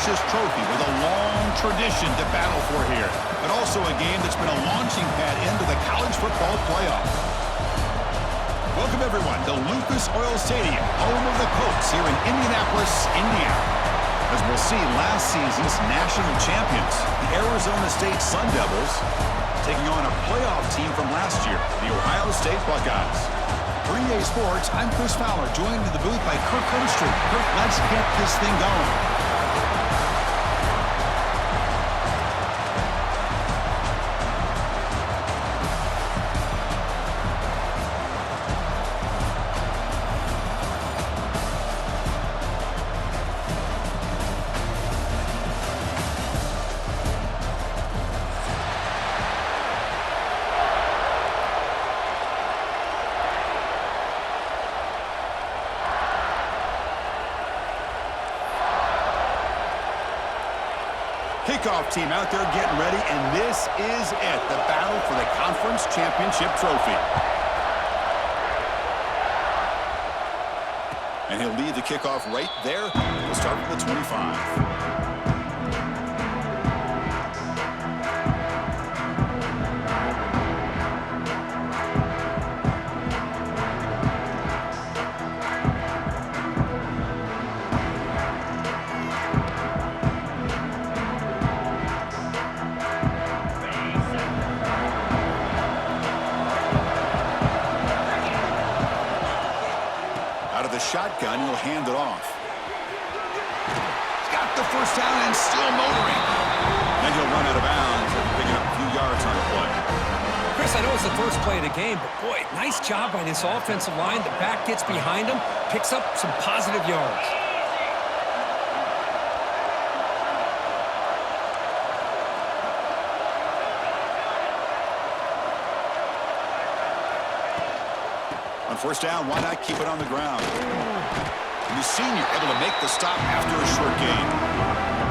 prestigious trophy with a long tradition to battle for here, but also a game that's been a launching pad into the college football playoff. Welcome, everyone, to Lucas Oil Stadium, home of the Colts here in Indianapolis, Indiana. As we'll see, last season's national champions, the Arizona State Sun Devils, taking on a playoff team from last year, the Ohio State Buckeyes. For EA Sports, I'm Chris Fowler, joined in the booth by Kirk Herbstreit. Kirk, let's get this thing going. Kickoff team out there getting ready, and this is it, the battle for the conference championship trophy. And he'll lead the kickoff right there. We'll start with the 25. Shotgun, he'll hand it off. He's got the first down and still motoring. Then he'll run out of bounds after picking up a few yards on the play. Chris, I know it's the first play of the game, but boy, nice job by this offensive line. The back gets behind him, picks up some positive yards. First down, why not keep it on the ground? And the senior able to make the stop after a short gain.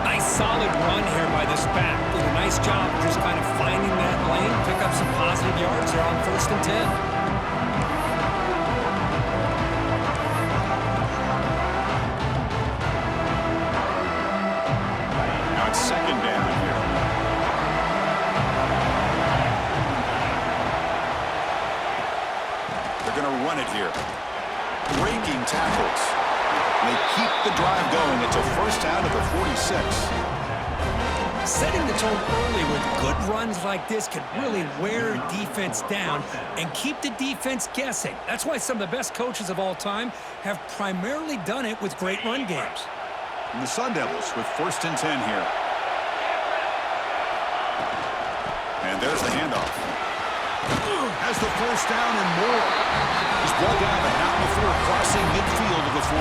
Nice solid run here by this back. Did a nice job of just kind of finding that lane, pick up some positive yards there on 1st and 10. Now it's 2nd down here. Going to run it here. Breaking tackles. They keep the drive going. It's a first down at the 46. Setting the tone early with good runs like this can really wear defense down and keep the defense guessing. That's why some of the best coaches of all time have primarily done it with great run games. And the Sun Devils with 1st and 10 here. And there's the handoff. Has the first down and more. He's brought down, but not before crossing midfield of the 42.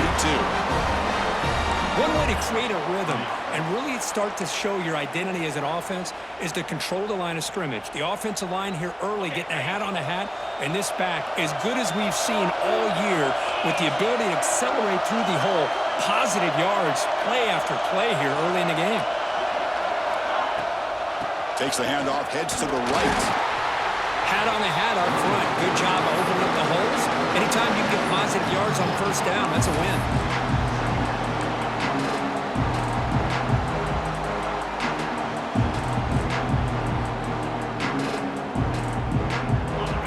One way to create a rhythm and really start to show your identity as an offense is to control the line of scrimmage. The offensive line here early getting a hat on a hat, and this back, as good as we've seen all year, with the ability to accelerate through the hole, positive yards, play after play here early in the game. Takes the handoff, heads to the right. Hat on a hat up front. Good job of opening up the holes. Anytime you get positive yards on 1st down, that's a win.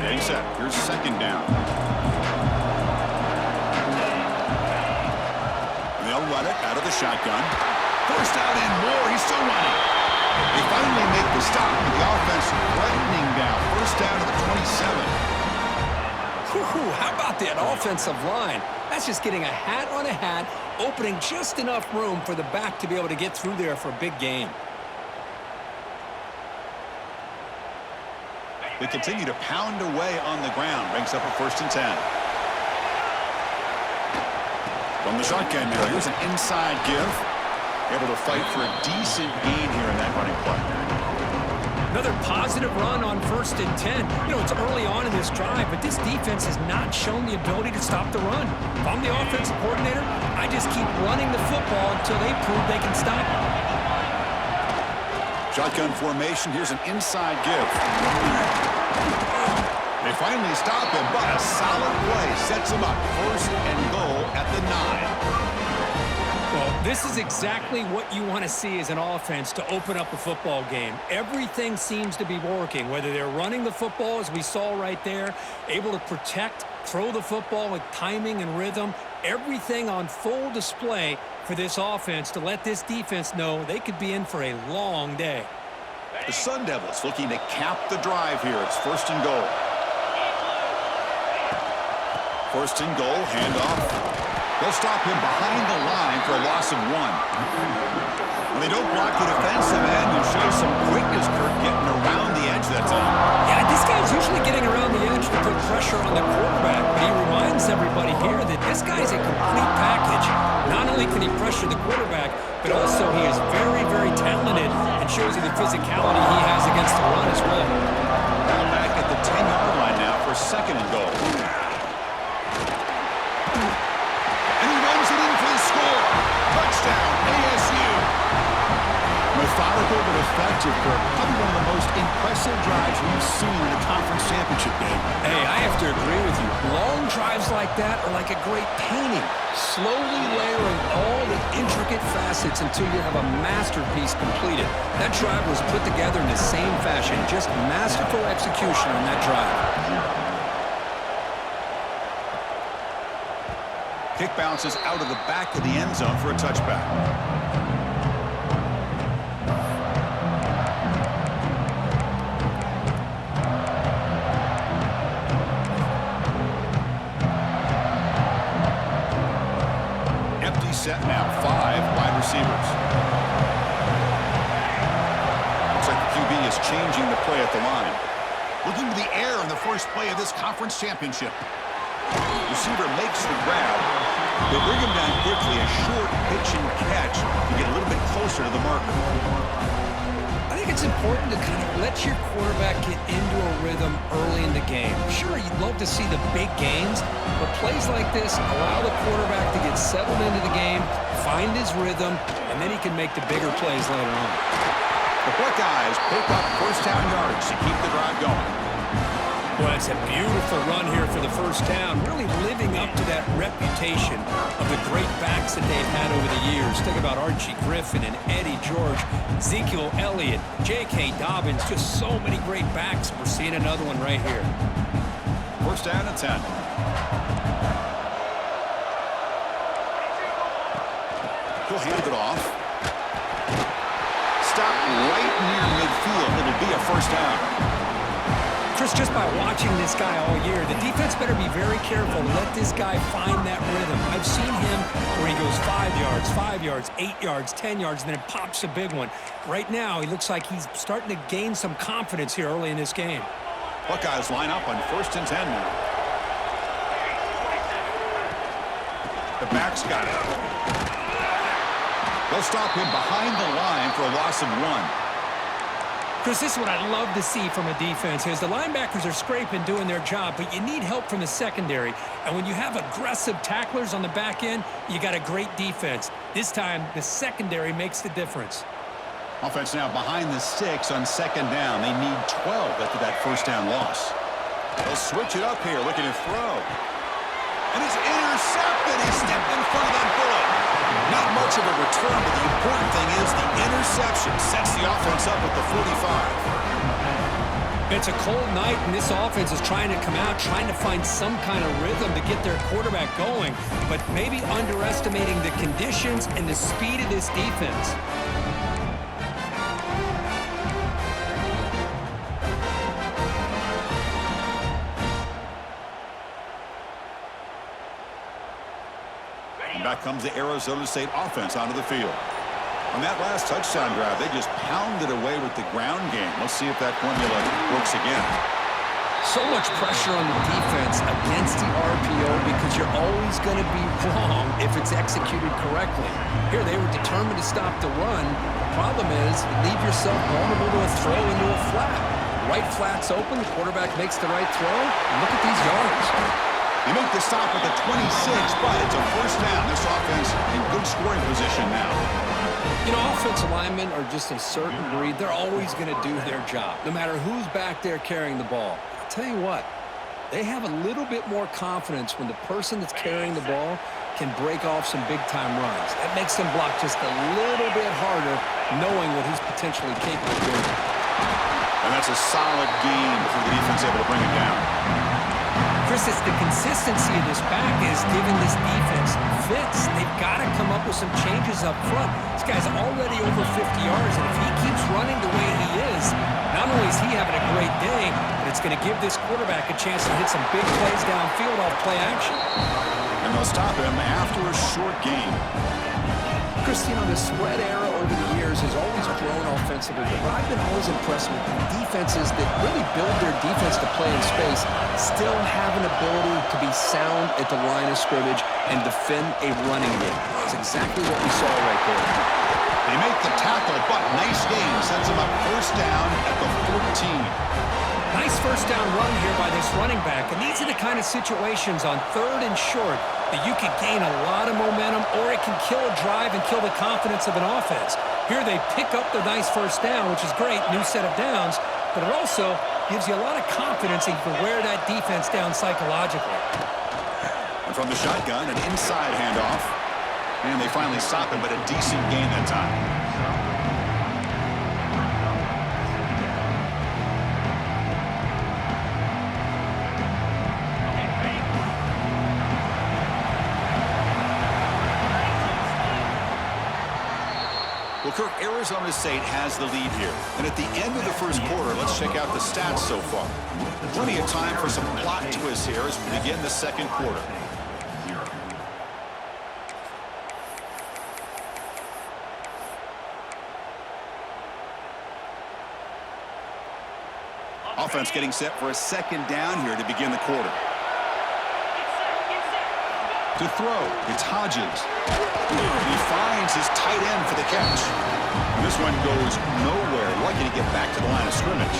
Getting set. Here's 2nd down. They'll run it out of the shotgun. First down and more. He's still running. They finally make the stop with the offense threatening down. First down to the 27. Whew, how about that offensive line? That's just getting a hat on a hat, opening just enough room for the back to be able to get through there for a big gain. They continue to pound away on the ground. Brings up a 1st and 10. From the shotgun now, here's an inside give. Able to fight for a decent gain here in that running play. Another positive run on 1st and 10. You know, it's early on in this drive, but this defense has not shown the ability to stop the run. If I'm the offensive coordinator, I just keep running the football until they prove they can stop it. Shotgun formation. Here's an inside give. They finally stop him, but a solid play sets him up. 1st and goal at the 9. Well, This is exactly what you want to see as an offense to open up a football game. Everything seems to be working, whether they're running the football, as we saw right there, able to protect, throw the football with timing and rhythm, everything on full display for this offense to let this defense know they could be in for a long day. The Sun Devils looking to cap the drive here. It's 1st and goal. 1st and goal, handoff. They'll stop him behind the line for a loss of 1. When they don't block the defensive end and show some quickness, Kirk, getting around the edge that time. Yeah, this guy's usually getting around the edge to put pressure on the quarterback, but he reminds everybody here that this guy's a complete package. Not only can he pressure the quarterback, but also he is very, very talented and shows you the physicality he has against the run as well. Now back at the 10-yard line now for 2nd and goal. Touchdown, ASU. Methodical but effective, Kirk. Probably one of the most impressive drives we've seen in a conference championship game. Hey, I have to agree with you. Long drives like that are like a great painting, slowly layering all the intricate facets until you have a masterpiece completed. That drive was put together in the same fashion, just masterful execution on that drive. Kick bounces out of the back of the end zone for a touchback. Empty set now, 5 wide receivers. Looks like the QB is changing the play at the line. Looking to the air in the first play of this conference championship. Receiver makes the grab. They bring him down quickly, a short pitch and catch to get a little bit closer to the marker. I think it's important to kind of let your quarterback get into a rhythm early in the game. Sure, you'd love to see the big gains, but plays like this allow the quarterback to get settled into the game, find his rhythm, and then he can make the bigger plays later on. The Buckeyes pick up 1st down yards to keep the drive going. Well, it's a beautiful run here for the 1st down, really living up to that reputation of the great backs that they've had over the years. Think about Archie Griffin and Eddie George, Ezekiel Elliott, J.K. Dobbins, just so many great backs. We're seeing another one right here. 1st down and 10. He'll hand it off. Stop right near midfield. It'll be a 1st down. Chris, just by watching this guy all year, the defense better be very careful to let this guy find that rhythm. I've seen him where he goes 5 yards, 8 yards, 10 yards, and then it pops a big one. Right now, he looks like he's starting to gain some confidence here early in this game. Buckeyes line up on 1st and 10 now. The back's got it. They'll stop him behind the line for a loss of 1. Chris, this is what I love to see from a defense is the linebackers are scraping, doing their job, but you need help from the secondary. And when you have aggressive tacklers on the back end, you got a great defense. This time, the secondary makes the difference. Offense now behind the 6 on 2nd down. They need 12 after that 1st down loss. They'll switch it up here, looking to throw. And it's intercepted. He stepped in front of that bullet. Not much of a return, but the important thing is the interception sets the offense up at the 45. It's a cold night, and this offense is trying to come out, trying to find some kind of rhythm to get their quarterback going, but maybe underestimating the conditions and the speed of this defense. Back comes the Arizona State offense onto the field. On that last touchdown drive, they just pounded away with the ground game. Let's see if that formula works again. So much pressure on the defense against the RPO because you're always going to be wrong if it's executed correctly. Here, they were determined to stop the run. The problem is you leave yourself vulnerable to a throw into a flat. Right flat's open, the quarterback makes the right throw. And look at these yards. They make the stop at the 26, but it's a 1st down. This offense in good scoring position now. You know, offensive linemen are just a certain breed. They're always going to do their job, no matter who's back there carrying the ball. I'll tell you what, they have a little bit more confidence when the person that's carrying the ball can break off some big-time runs. That makes them block just a little bit harder, knowing what he's potentially capable of doing. And that's a solid gain before the defense able to bring him down. Chris, it's the consistency of this back is giving this defense fits. They've got to come up with some changes up front. This guy's already over 50 yards, and if he keeps running the way he is, not only is he having a great day, but it's going to give this quarterback a chance to hit some big plays downfield off play action. And they'll stop him after a short gain. Chris, the spread era over the years has always grown offensively, but I've been always impressed with defenses that really build their defense to play in space, still have an ability to be sound at the line of scrimmage and defend a running game. That's exactly what we saw right there. They make the tackle, but nice gain. Sends them up first down at the 14. Nice first down run here by this running back, and these are the kind of situations on 3rd and short that you can gain a lot of momentum, or it can kill a drive and kill the confidence of an offense. Here they pick up the nice first down, which is great, new set of downs, but it also gives you a lot of confidence in you can wear that defense down psychologically. And from the shotgun, an inside handoff, and they finally stop him, but a decent gain that time. Well, Kirk, Arizona State has the lead here. And at the end of the first quarter, let's check out the stats so far. Plenty of time for some plot twists here as we begin the second quarter. Offense getting set for a second down here to begin the quarter. To throw, it's Hodges. He finds his tight end for the catch. This one goes nowhere. Lucky to get back to the line of scrimmage.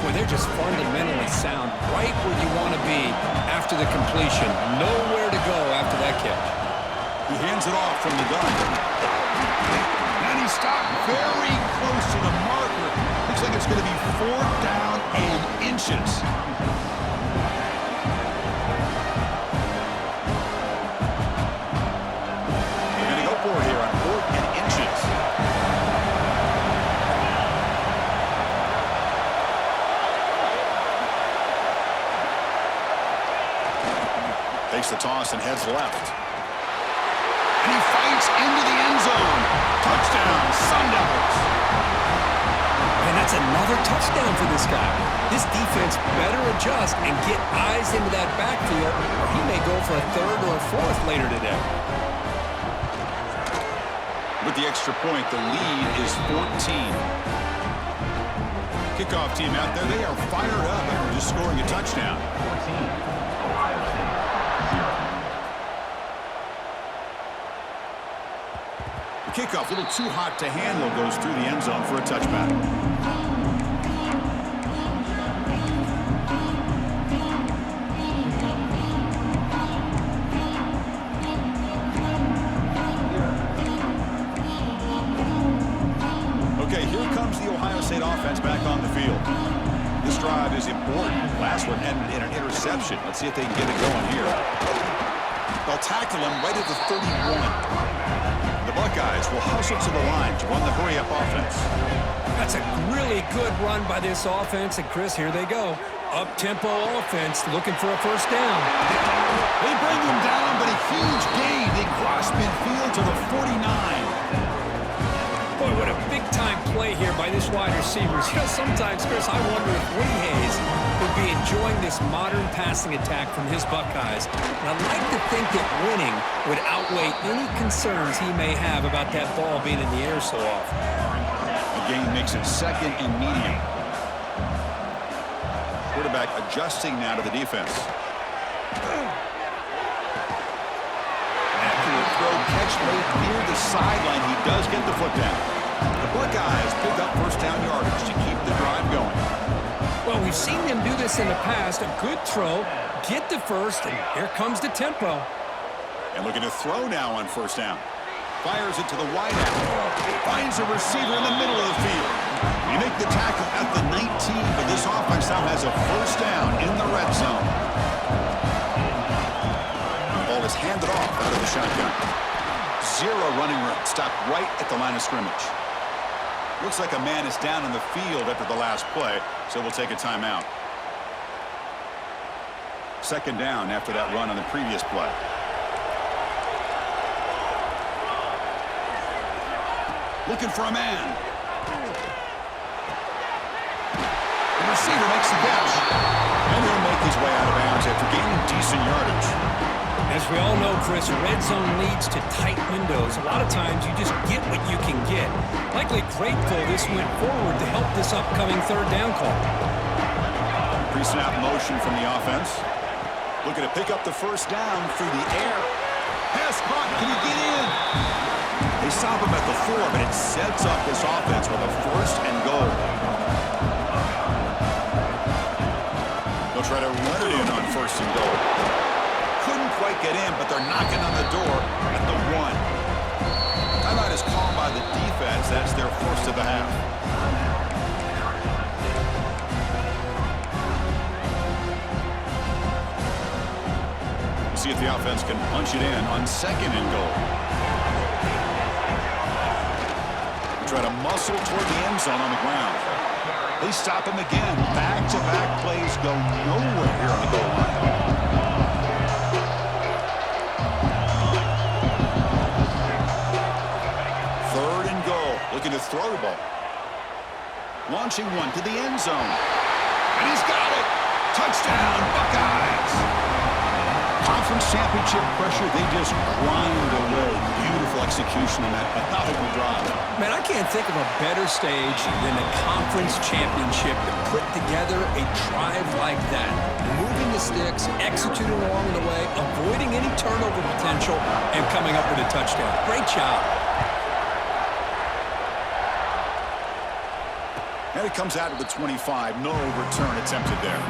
Boy, they're just fundamentally sound, right where you want to be after the completion. Nowhere to go after that catch. He hands it off from the gun. And he stopped very close to the marker. Looks like it's going to be 4th down and inches. Takes the toss and heads left. And he fights into the end zone. Touchdown, Sun Devils. And that's another touchdown for this guy. This defense better adjust and get eyes into that backfield, or he may go for a 3rd or a 4th later today. With the extra point, the lead is 14. Kickoff team out there, they are fired up after just scoring a touchdown. The kickoff, a little too hot to handle, goes through the end zone for a touchback. Okay, here comes the Ohio State offense back on the field. This drive is important. Last one ended in an interception. Let's see if they can get it going here. They'll tackle him right at the 31. The Buckeyes will hustle to the line to run the hurry-up offense. That's a really good run by this offense, and Chris, here they go. Up-tempo offense looking for a first down. They bring him down, but a huge gain. They cross midfield to the 49. Boy, what a big-time play here by this wide receiver. You know, sometimes, Chris, I wonder if Woody Hayes would be enjoying this modern passing attack from his Buckeyes. And I'd like to think that winning would outweigh any concerns he may have about that ball being in the air so often. The gain makes it 2nd and medium. Quarterback adjusting now to the defense. Accurate throw, catch made near the sideline. He does get the foot down. The Buckeyes pick up first down yardage to keep the drive going. Well, we've seen them do this in the past. A good throw, get the first, and here comes the tempo. And looking to throw now on first down. Fires it to the wide out. Finds a receiver in the middle of the field. You make the tackle at the 19, but this offense now has a first down in the red zone. The ball is handed off out of the shotgun. Zero running room. Stopped right at the line of scrimmage. Looks like a man is down in the field after the last play, so we'll take a timeout. Second down after that run on the previous play. Looking for a man. The receiver makes the catch. And he'll make his way out of bounds after gaining decent yardage. As we all know, Chris, red zone leads to tight windows. A lot of times you just get what you can get. Likely grateful this went forward to help this upcoming third down call. Pre-snap motion from the offense. Looking to pick up the first down through the air. Pass caught. Can he get in? They stop him at the 4, but it sets up this offense with a first and goal. They'll try to run it in on first and goal. Couldn't quite get in, but they're knocking on the door at the 1. Timeout is called by the defense. That's their first of the half. See if the offense can punch it in on second and goal. Try to muscle toward the end zone on the ground. They stop him again. Back-to-back plays go nowhere here on the goal line. Third and goal. Looking to throw the ball. Launching one to the end zone. And he's got it. Touchdown, Buckeyes. Conference championship pressure, they just grind away. Beautiful execution on that methodical drive. Man, I can't think of a better stage than a conference championship to put together a drive like that. Moving the sticks, executing along the way, avoiding any turnover potential, and coming up with a touchdown. Great job. And it comes out of the 25. No return attempted there.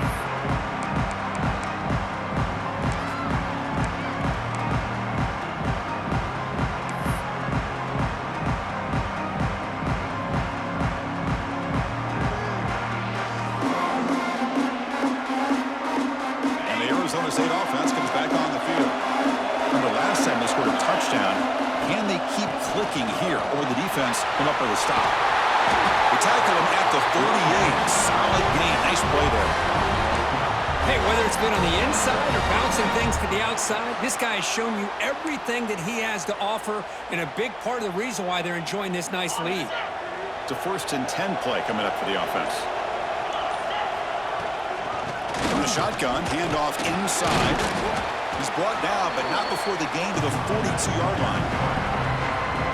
Arizona State offense comes back on the field. Remember last time they scored a touchdown. Can they keep clicking here, or the defense come up with a stop? They tackle him at the 38. Solid gain. Nice play there. Hey, whether it's been on the inside or bouncing things to the outside, this guy has shown you everything that he has to offer, and a big part of the reason why they're enjoying this nice lead. It's a 1st and 10 play coming up for the offense. From the shotgun, handoff inside. He's brought down, but not before the gain to the 42-yard line.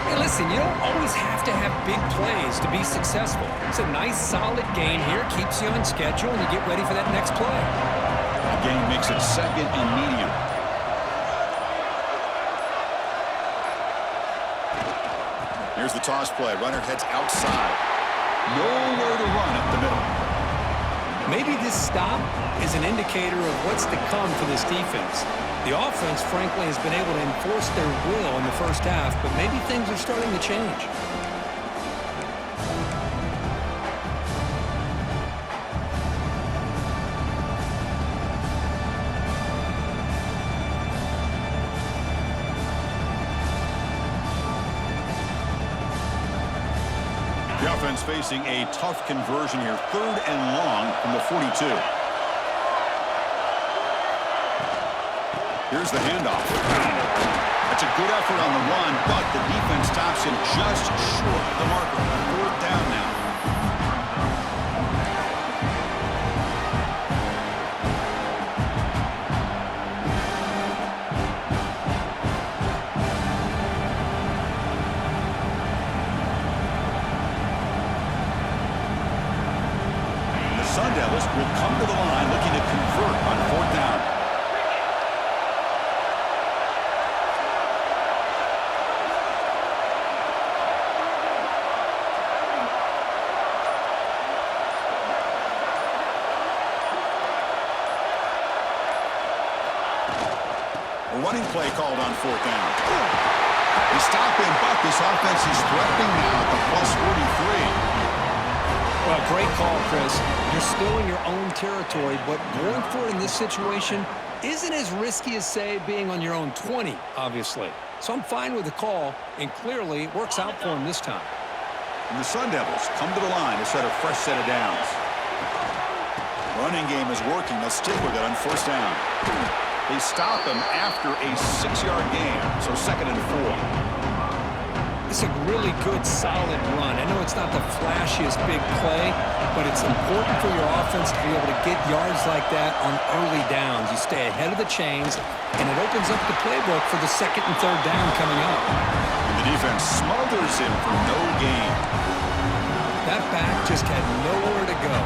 Hey, listen, you don't always have to have big plays to be successful. It's a nice, solid gain here. Keeps you on schedule, and you get ready for that next play. The gain makes it 2nd and medium. Here's the toss play. Runner heads outside. Nowhere to run up the middle. Maybe this stop is an indicator of what's to come for this defense. The offense, frankly, has been able to enforce their will in the first half, but maybe things are starting to change. The offense facing a tough conversion here. 3rd and long from the 42. Here's the handoff. That's a good effort on the run, but the defense stops him just short of the marker. 4th down now. Sun Devils will come to the line looking to convert on 4th down. A running play called on 4th down. They stop him, but this offense is threatening now at the +43. Well, great call, Chris. You're still in your own territory, but going for it in this situation isn't as risky as, say, being on your own 20, obviously. So I'm fine with the call, and clearly it works out for him this time. And the Sun Devils come to the line to set a fresh set of downs. Running game is working. Let's stick with it on first down. They stop him after a 6-yard gain, so 2nd and 4. It's a really good, solid run. I know it's not the flashiest big play, but it's important for your offense to be able to get yards like that on early downs. You stay ahead of the chains, and it opens up the playbook for the 2nd and 3rd down coming up. And the defense smothers him for no gain. That back just had nowhere to go.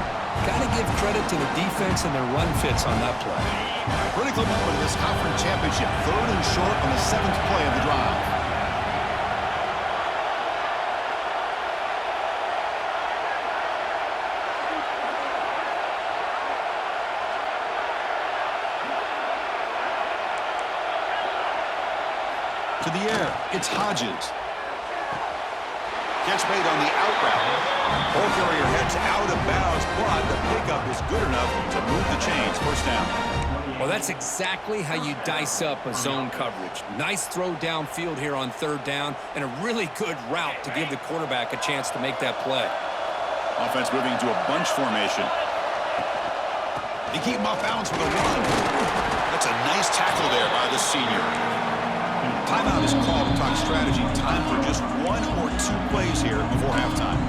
Got to give credit to the defense and their run fits on that play. A critical moment in this conference championship. 3rd and short on the 7th play of the drive. To the air, it's Hodges. Gets made on the out route. Ball carrier heads out of bounds, but the pickup is good enough to move the chains. First down. Well, that's exactly how you dice up a zone coverage. Nice throw downfield here on 3rd down, and a really good route to give the quarterback a chance to make that play. Offense moving to a bunch formation. They keep him off balance with a run. That's a nice tackle there by the senior. Timeout is called to talk strategy. Time for just 1 or 2 plays here before halftime.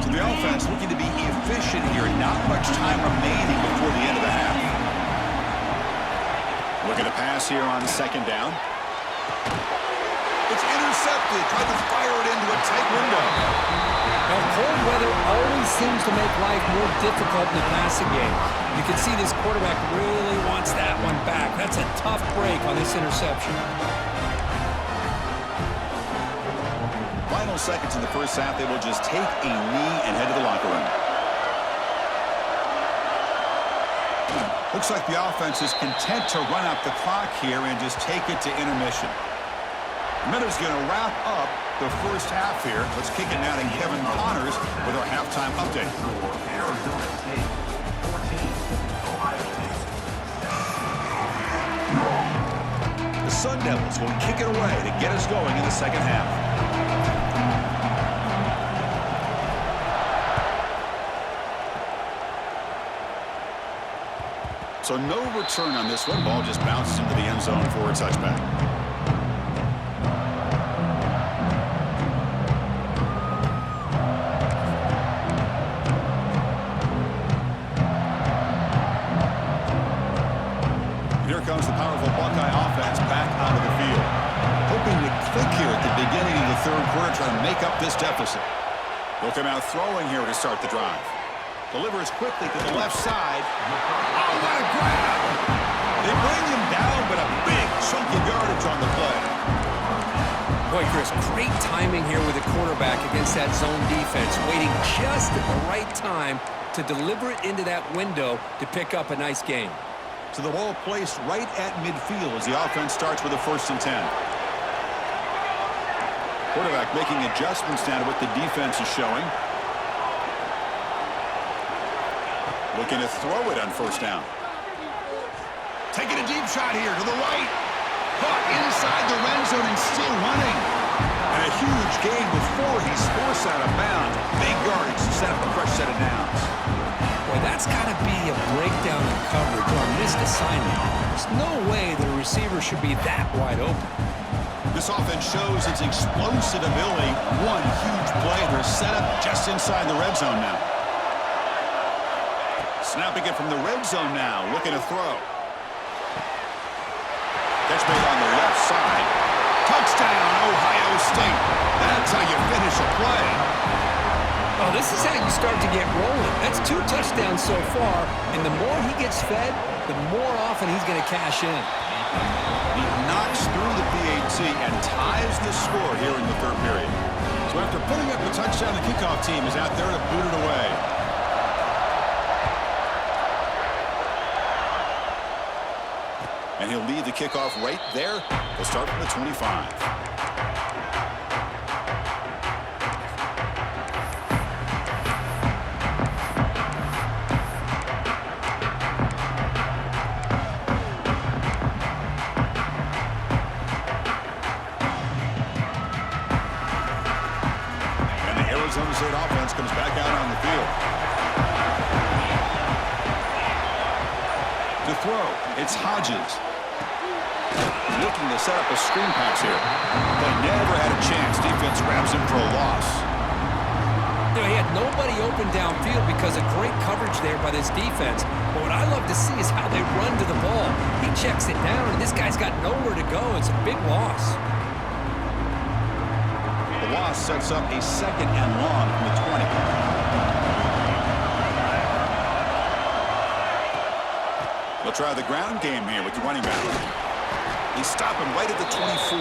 So the offense looking to be efficient here. Not much time remaining before the end of the half. Looking to pass here on 2nd down. It's intercepted. Tried to fire it into a tight window. Now, cold weather always seems to make life more difficult in the passing game. You can see this quarterback really wants that one back. That's a tough break on this interception. Final seconds in the first half, they will just take a knee and head to the locker room. Looks like the offense is content to run out the clock here and just take it to intermission. Miller's going to wrap up the first half here. Let's kick it now to Kevin Connors with our halftime update. The Sun Devils will kick it away to get us going in the second half. So no return on this one. Ball just bounces into the end zone for a touchback. Comes the powerful Buckeye offense back onto the field. Hoping to click here at the beginning of the 3rd quarter, trying to make up this deficit. They'll come out throwing here to start the drive. Delivers quickly to the left side. Oh, what a grab! They bring him down, but a big chunk of yardage on the play. Boy, Chris, great timing here with the quarterback against that zone defense, waiting just at the right time to deliver it into that window to pick up a nice gain. So the ball placed right at midfield as the offense starts with a 1st and 10. Quarterback making adjustments now to what the defense is showing. Looking to throw it on 1st down. Taking a deep shot here to the right. Caught inside the red zone and still running. And a huge gain before he's forced out of bounds. Big yardage to set up a fresh set of downs. Boy, that's got to be a breakdown in coverage or a missed assignment. There's no way the receiver should be that wide open. This offense shows its explosive ability. One huge play. They're set up just inside the red zone now. Snapping it from the red zone now. Looking to throw. Catch made on the left side. Touchdown, Ohio State. That's how you finish a play. Oh, this is how you start to get rolling. That's 2 touchdowns so far, and the more he gets fed, the more often he's going to cash in. He knocks through the PAT and ties the score here in the 3rd period. So after putting up a touchdown, the kickoff team is out there to boot it away. And he'll lead the kickoff right there. They'll start from the 25. throw. It's Hodges. Looking to set up a screen pass here. They never had a chance. Defense grabs him for a loss. You know, he had nobody open downfield because of great coverage there by this defense. But what I love to see is how they run to the ball. He checks it down, and this guy's got nowhere to go. It's a big loss. The loss sets up a 2nd and long from the 20. They'll try the ground game here with the running back. They stop him right at the 24.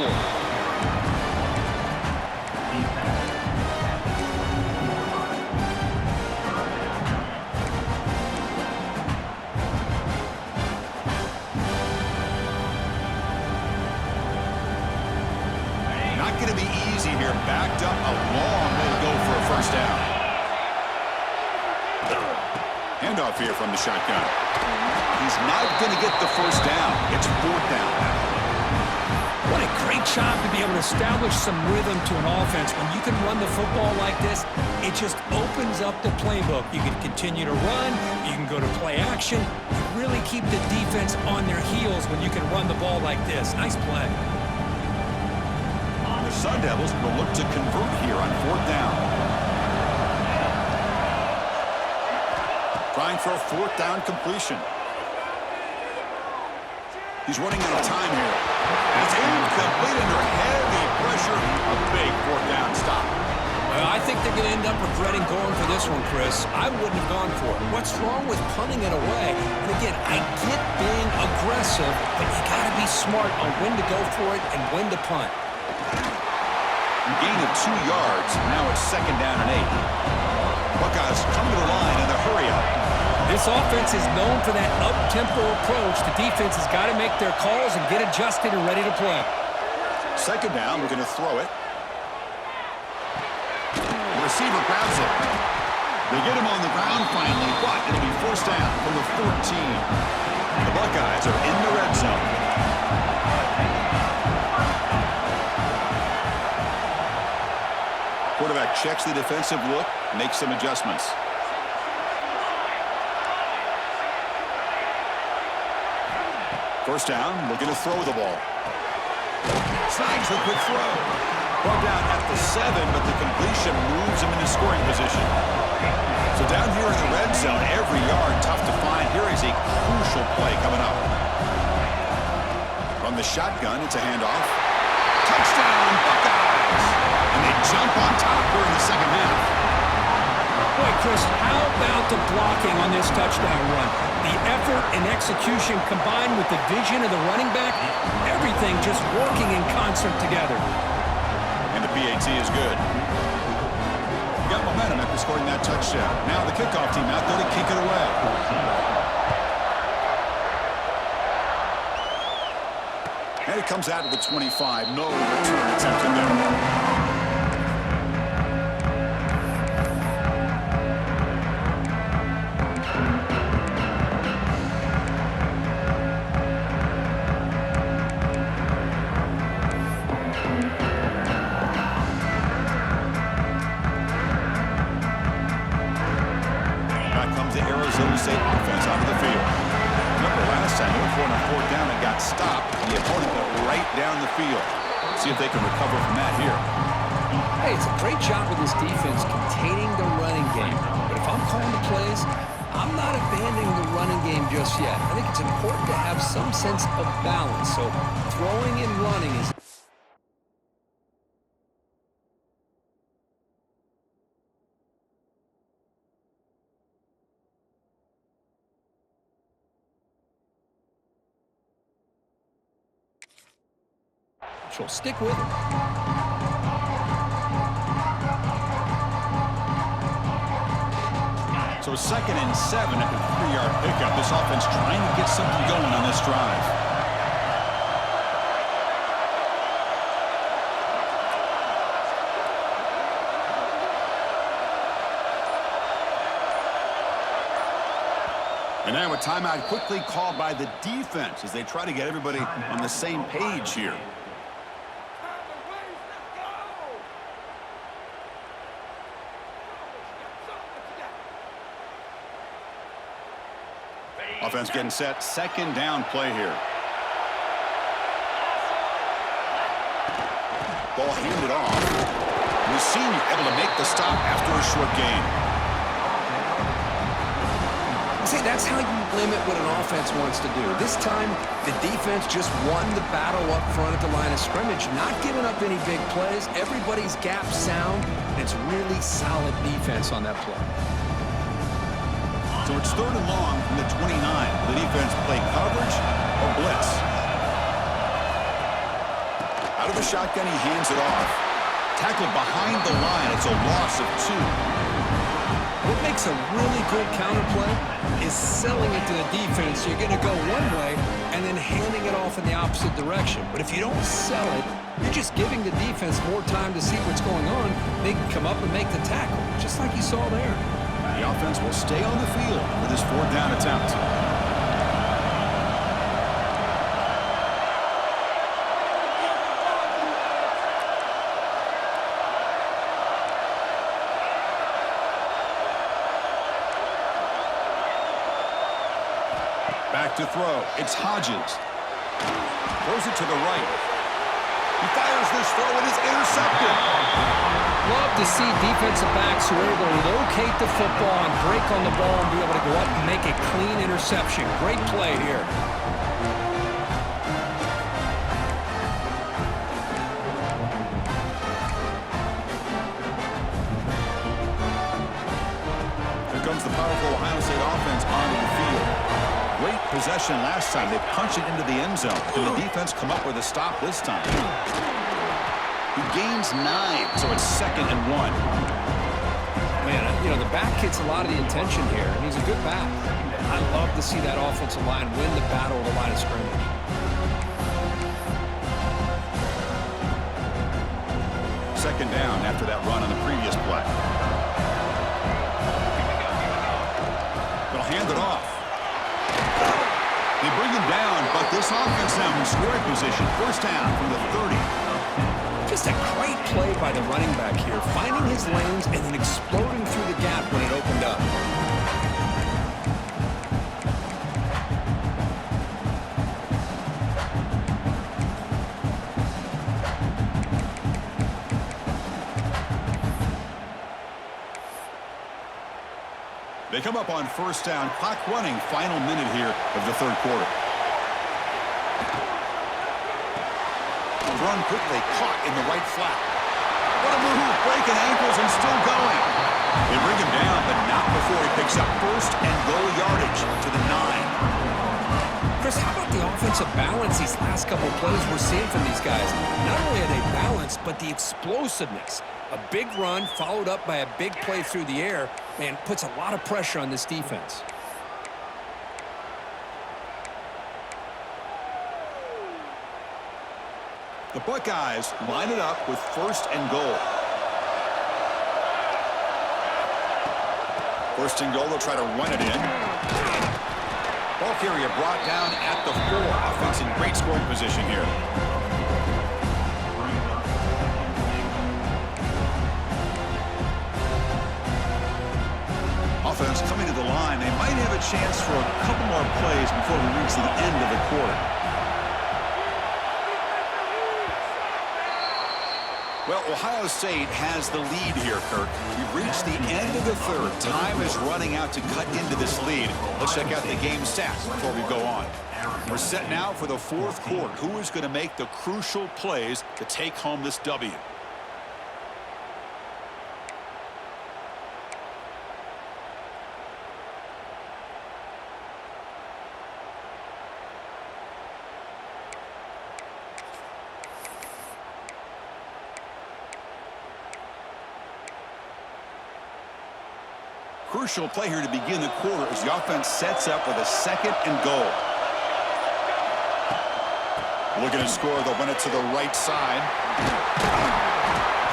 Not going to be easy here. Backed up a long way to go for a first down. Handoff here from the shotgun. He's not going to get the first down. It's 4th down now. What a great job to be able to establish some rhythm to an offense. When you can run the football like this, it just opens up the playbook. You can continue to run. You can go to play action. You really keep the defense on their heels when you can run the ball like this. Nice play. The Sun Devils will look to convert here on 4th down. Trying for a 4th down completion. He's running out of time here. It's incomplete under heavy pressure. A big 4th down stop. Well, I think they're going to end up regretting going for this one, Chris. I wouldn't have gone for it. What's wrong with punting it away? And again, I get being aggressive, but you got to be smart on when to go for it and when to punt. Gain of 2 yards. Now it's 2nd down and 8. Buckeyes come to the line in a hurry-up. This offense is known for that up-tempo approach. The defense has got to make their calls and get adjusted and ready to play. 2nd down, we're going to throw it. The receiver grabs it. They get him on the ground finally, but it'll be 1st down from the 14. The Buckeyes are in the red zone. Quarterback checks the defensive look, makes some adjustments. First down, looking to throw the ball. Snags the quick throw. Brought down at the 7, but the completion moves him into scoring position. So down here in the red zone, every yard tough to find. Here is a crucial play coming up. From the shotgun, it's a handoff. Touchdown, Buckeyes! And they jump on top here in the second half. Boy, Chris, how about the blocking on this touchdown run? The effort and execution combined with the vision of the running back, everything just working in concert together. And the PAT is good. Got momentum after scoring that touchdown. Now the kickoff team out there to kick it away. And it comes out to the 25. No return attempt in there. Arizona State offense onto the field. Remember last time they were on a 4th down and got stopped. The opponent went right down the field. See if they can recover from that here. Hey, it's a great job with this defense containing the running game. But if I'm calling the plays, I'm not abandoning the running game just yet. I think it's important to have some sense of balance. So throwing and running is... She'll stick with it. So 2nd and 7 after a 3-yard pickup. This offense trying to get something going on this drive. And now a timeout quickly called by the defense as they try to get everybody on the same page here. Offense getting set. Second down play here. Ball handed off. And the senior able to make the stop after a short gain. See, that's how you limit what an offense wants to do. This time, the defense just won the battle up front at the line of scrimmage, not giving up any big plays. Everybody's gap sound, and it's really solid defense on that play. So it's third and long from the 29. The defense play coverage or blitz. Out of the shotgun, he hands it off. Tackled behind the line. It's a loss of 2. What makes a really good counterplay is selling it to the defense. You're going to go one way and then handing it off in the opposite direction. But if you don't sell it, you're just giving the defense more time to see what's going on. They can come up and make the tackle, just like you saw there. The offense will stay on the field for this fourth down attempt. Back to throw. It's Hodges. Throws it to the right. He fires this throw and is intercepted. Love to see defensive backs who are able to locate the football and break on the ball and be able to go up and make a clean interception. Great play here. Here comes the powerful Ohio State offense onto the field. Great possession last time. They punch it into the end zone. Can the defense come up with a stop this time? He gains 9, so it's 2nd and 1. Man, you know, the back gets a lot of the attention here, and he's a good back. I love to see that offensive line win the battle of the line of scrimmage. Second down after that run on the previous play. They'll hand it off. They bring him down, but this offense now in scoring position. First down from the 30. Just a great play by the running back here, finding his lanes and then exploding through the gap when it opened up. They come up on first down, clock running, final minute here of the third quarter. Run quickly, caught in the right flat. What a move, breaking ankles and still going. They bring him down, but not before he picks up first and goal yardage to the 9. Chris, how about the offensive balance these last couple of plays we're seeing from these guys? Not only are they balanced, but the explosiveness. A big run followed up by a big play through the air, man, puts a lot of pressure on this defense. The Buckeyes line it up with first and goal. First and goal, they'll try to run it in. Ball carrier brought down at the 4. Offense in great scoring position here. Offense coming to the line. They might have a chance for a couple more plays before we reach the end of the quarter. Well, Ohio State has the lead here, Kirk. We've reached the end of the third. Time is running out to cut into this lead. Let's check out the game stats before we go on. We're set now for the fourth quarter. Who is going to make the crucial plays to take home this W? Crucial play here to begin the quarter as the offense sets up with a second and goal. Looking to score, they'll run it to the right side.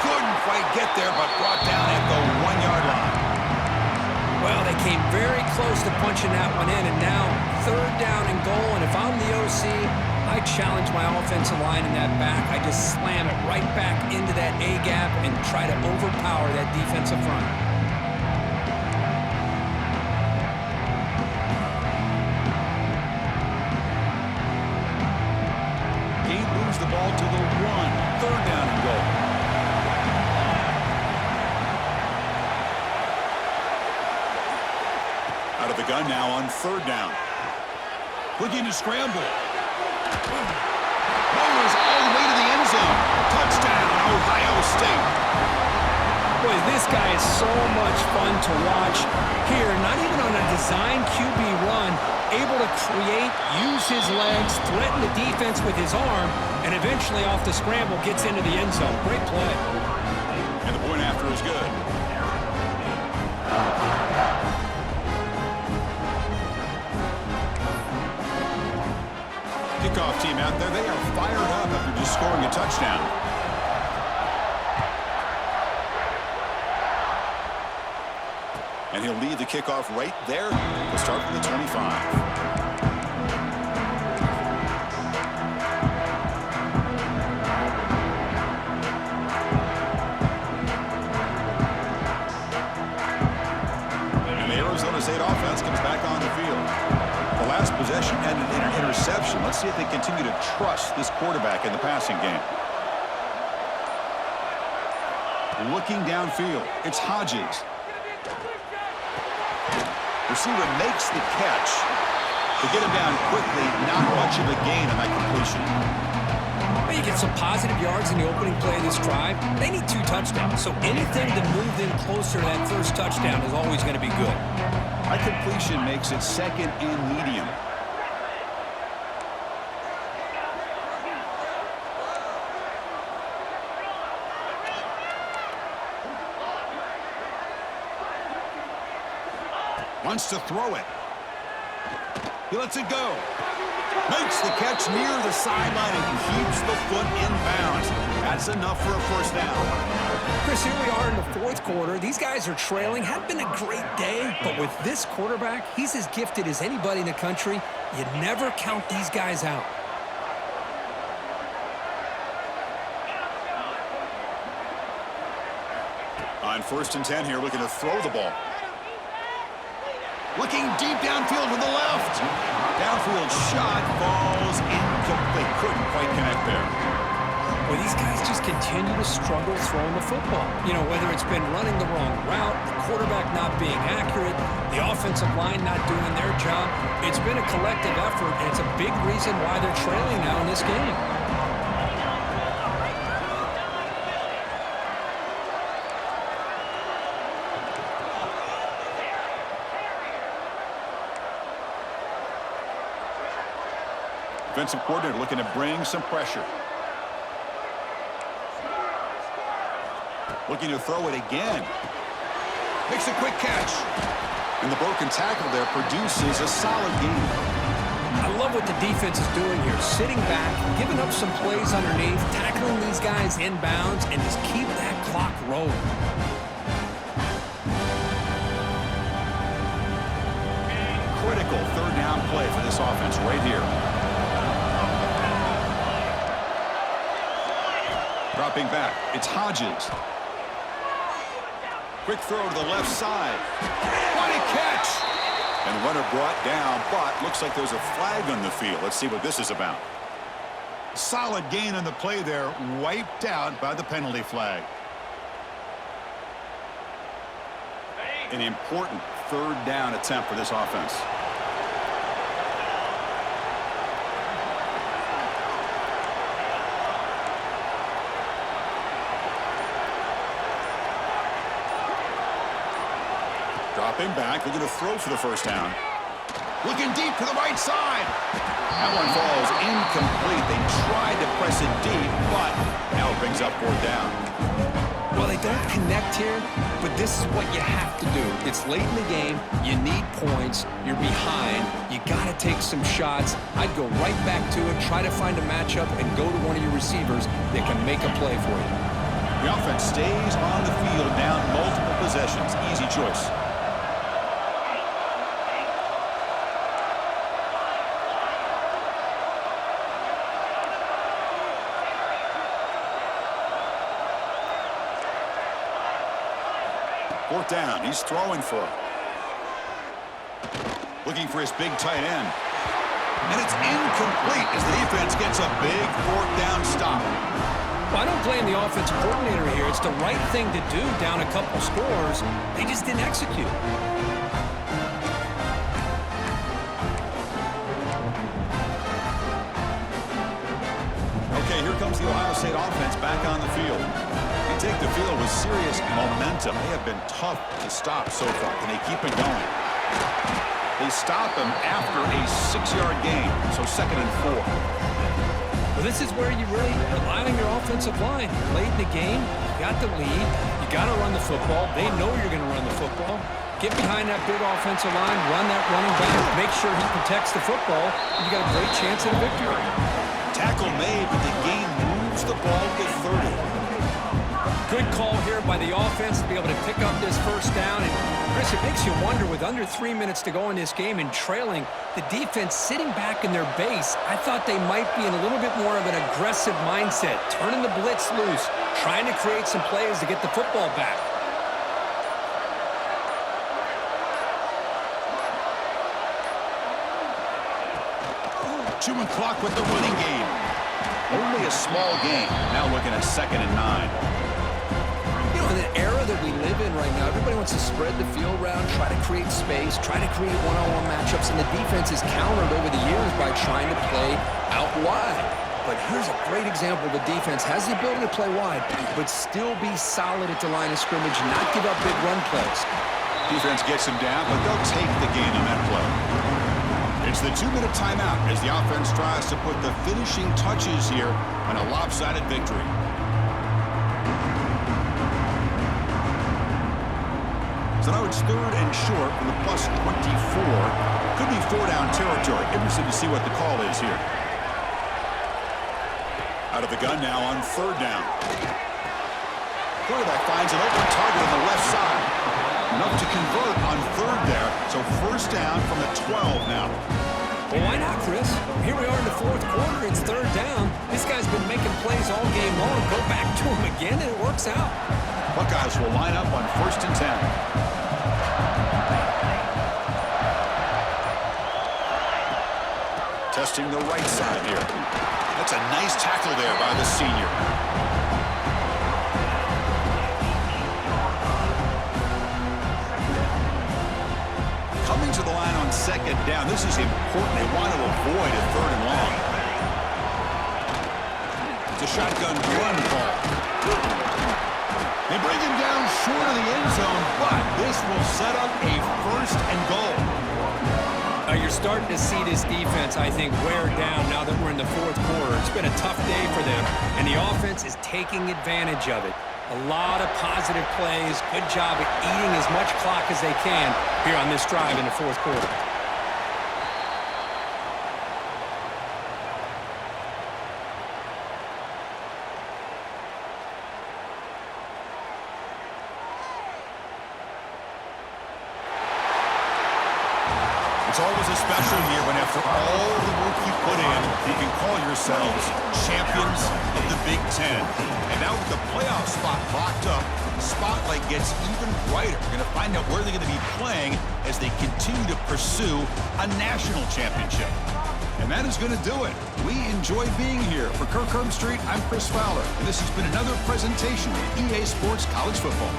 Couldn't quite get there, but brought down at the 1-yard line. Well, they came very close to punching that one in, and now third down and goal. And if I'm the OC, I challenge my offensive line in that back. I just slam it right back into that A-gap and try to overpower that defensive front. Out of the gun now on third down. Looking to scramble. Mowers all the way to the end zone. Touchdown, Ohio State. Boy, this guy is so much fun to watch here. Not even on a design QB run, able to create, use his legs, threaten the defense with his arm, and eventually off the scramble gets into the end zone. Great play. And the point after is good. Kickoff team out there, they are fired up after just scoring a touchdown. And he'll lead the kickoff right there. We'll start from the 25. And the Arizona State offense comes back on the field. The last possession ended in an interception. Let's see if they continue to trust this quarterback in the passing game. Looking downfield, it's Hodges. Receiver makes the catch. To get him down quickly, not much of a gain on that completion. Well, you get some positive yards in the opening play of this drive. They need 2 touchdowns, so anything to move them closer to that first touchdown is always going to be good. That completion makes it second and medium. Wants to throw it. He lets it go. Makes the catch near the sideline and keeps the foot in bounds. That's enough for a first down. Chris, here we are in the 4th quarter. These guys are trailing. Had been a great day, but with this quarterback, he's as gifted as anybody in the country. You never count these guys out. On 1st and 10 here, looking to throw the ball. Looking deep downfield with the left. Downfield shot falls incomplete. Couldn't quite connect there. Well, these guys just continue to struggle throwing the football. You know, whether it's been running the wrong route, the quarterback not being accurate, the offensive line not doing their job. It's been a collective effort, and it's a big reason why they're trailing now in this game. Defensive coordinator looking to bring some pressure. Looking to throw it again. Makes a quick catch. And the broken tackle there produces a solid gain. I love what the defense is doing here. Sitting back, giving up some plays underneath, tackling these guys inbounds, and just keep that clock rolling. Critical 3rd down play for this offense right here. Dropping back, it's Hodges. Quick throw to the left side. What a catch! And the runner brought down, but looks like there's a flag on the field. Let's see what this is about. Solid gain on the play there, wiped out by the penalty flag. An important 3rd down attempt for this offense. Dropping back, looking to throw for the first down. Looking deep to the right side. That one falls incomplete. They tried to press it deep, but now it brings up 4th down. Well, they don't connect here, but this is what you have to do. It's late in the game. You need points. You're behind. You got to take some shots. I'd go right back to it, try to find a matchup, and go to one of your receivers that can make a play for you. The offense stays on the field, down multiple possessions. Easy choice. Fourth down, he's throwing for it. Looking for his big tight end. And it's incomplete as the defense gets a big 4th down stop. Well, I don't blame the offensive coordinator here. It's the right thing to do down a couple scores. They just didn't execute. comes the Ohio State offense back on the field. They take the field with serious momentum. They have been tough to stop so far. Can they keep it going? They stop him after a 6-yard gain, so 2nd and 4. Well, this is where you really rely on your offensive line. Late in the game, you got the lead. You got to run the football. They know you're going to run the football. Get behind that big offensive line, run that running back, make sure he protects the football, and you got a great chance at a victory. Tackle made, but the game moves the ball to 30. Good call here by the offense to be able to pick up this first down. And Chris, it makes you wonder, with under 3 minutes to go in this game and trailing, the defense sitting back in their base, I thought they might be in a little bit more of an aggressive mindset, turning the blitz loose, trying to create some plays to get the football back. Chewing clock with the running game. Only a small gain. Now looking at 2nd and 9. You know, in the era that we live in right now, everybody wants to spread the field around, try to create space, try to create one-on-one matchups, and the defense is countered over the years by trying to play out wide. But here's a great example. The defense has the ability to play wide, but still be solid at the line of scrimmage and not give up big run plays. Defense gets him down, but they'll take the gain on that play. It's the 2-minute timeout as the offense tries to put the finishing touches here on a lopsided victory. So now it's 3rd and short from the +24. Could be 4-down territory. Interested to see what the call is here. Out of the gun now on 3rd down. Quarterback finds an open target on the left side. Enough to convert on 3rd there. So 1st down from the 12 now. Well, why not, Chris? Here we are in the 4th quarter. It's 3rd down. This guy's been making plays all game long. Go back to him again, and it works out. Buckeyes will line up on 1st and 10. Testing the right side here. That's a nice tackle there by the senior. Coming to the line on 2nd down. This is important. They want to avoid a 3rd and long. It's a shotgun run ball. They bring him down short of the end zone, but this will set up a 1st and goal. You're starting to see this defense, I think, wear down now that we're in the 4th quarter. It's been a tough day for them, and the offense is taking advantage of it. A lot of positive plays. Good job at eating as much clock as they can here on this drive in the 4th quarter. It's always a special year when after all the work you put in, you can call yourselves champions of the Big Ten. And now with the playoff spot locked up, the spotlight gets even brighter. We're going to find out where they're going to be playing as they continue to pursue a national championship. And that is going to do it. We enjoy being here. For Kirk Herbstreit, I'm Chris Fowler, and this has been another presentation of EA Sports College Football.